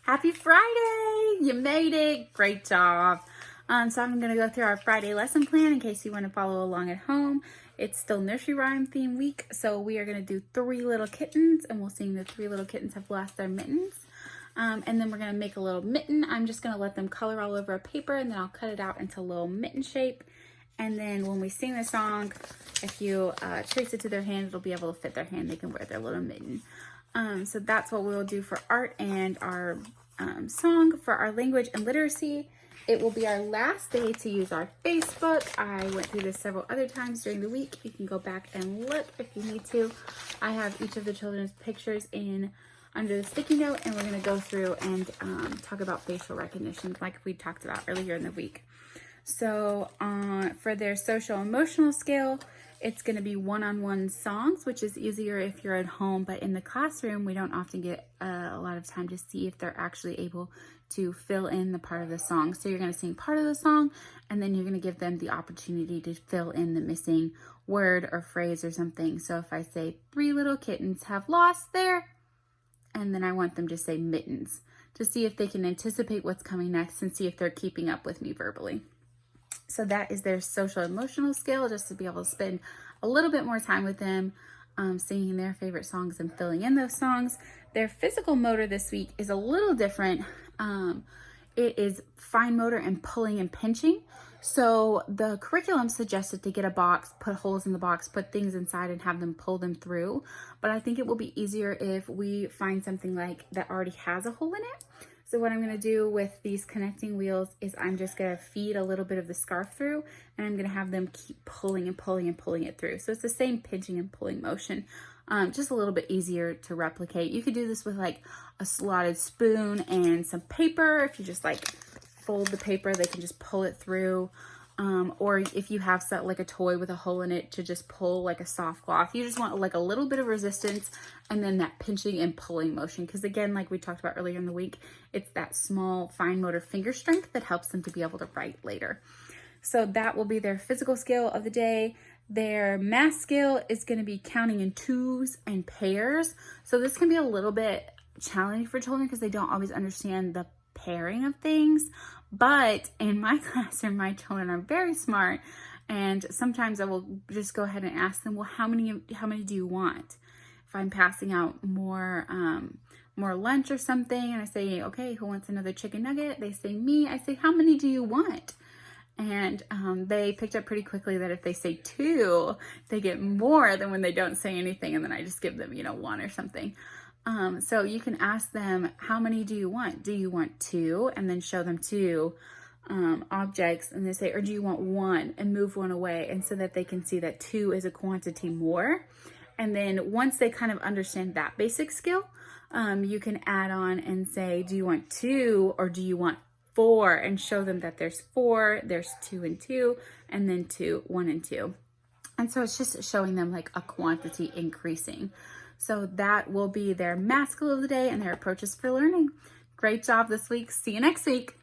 Happy Friday! You made it. Great job. So I'm going to go through our Friday lesson plan in case you want to follow along at home. It's still nursery rhyme theme week, so we are going to do Three Little Kittens, and we'll sing the Three Little Kittens Have Lost Their Mittens. And then we're going to make a little mitten. I'm just going to let them color all over a paper, and then I'll cut it out into a little mitten shape. And then when we sing the song, if you trace it to their hand, it'll be able to fit their hand. They can wear their little mitten. So that's what we'll do for art and our song. For our language and literacy, it will be our last day to use our Facebook. I went through this several other times during the week. You can go back and look if you need to. I have each of the children's pictures in under the sticky note, and we're going to go through and talk about facial recognition like we talked about earlier in the week. So for their social emotional scale, it's going to be one-on-one songs, which is easier if you're at home, but in the classroom, we don't often get a lot of time to see if they're actually able to fill in the part of the song. So you're going to sing part of the song, and then you're going to give them the opportunity to fill in the missing word or phrase or something. So if I say, 3 little kittens have lost their, and then I want them to say mittens to see if they can anticipate what's coming next and see if they're keeping up with me verbally. So that is their social emotional skill, just to be able to spend a little bit more time with them, singing their favorite songs and filling in those songs. Their physical motor this week is a little different. It is fine motor and pulling and pinching. So the curriculum suggested to get a box, put holes in the box, put things inside and have them pull them through. But I think it will be easier if we find something like that already has a hole in it. So what I'm going to do with these connecting wheels is I'm just going to feed a little bit of the scarf through, and I'm going to have them keep pulling and pulling and pulling it through. So it's the same pinching and pulling motion, just a little bit easier to replicate. You could do this with like a slotted spoon and some paper. If you just like fold the paper, they can just pull it through. Or if you have like a toy with a hole in it, to just pull like a soft cloth. You just want like a little bit of resistance and then that pinching and pulling motion. Because again, like we talked about earlier in the week, it's that small fine motor finger strength that helps them to be able to write later. So that will be their physical skill of the day. Their math skill is going to be counting in twos and pairs. So this can be a little bit challenging for children because they don't always understand the pairing of things. But in my classroom, my children are very smart, and sometimes I will just go ahead and ask them, well, how many do you want? If I'm passing out more lunch or something, and I say, okay, who wants another chicken nugget? They say me. I say, how many do you want? And they picked up pretty quickly that if they say 2, they get more than when they don't say anything, and then I just give them, 1 or something. So you can ask them, how many do you want? Do you want 2? And then show them 2 objects, and they say, or do you want 1? And move 1 away, and so that they can see that 2 is a quantity more. And then once they kind of understand that basic skill, you can add on and say, do you want 2 or do you want 4? And show them that there's 4, there's 2 and 2, and then 2, 1 and 2. And so it's just showing them like a quantity increasing. So that will be their math skill of the day and their approaches for learning. Great job this week. See you next week.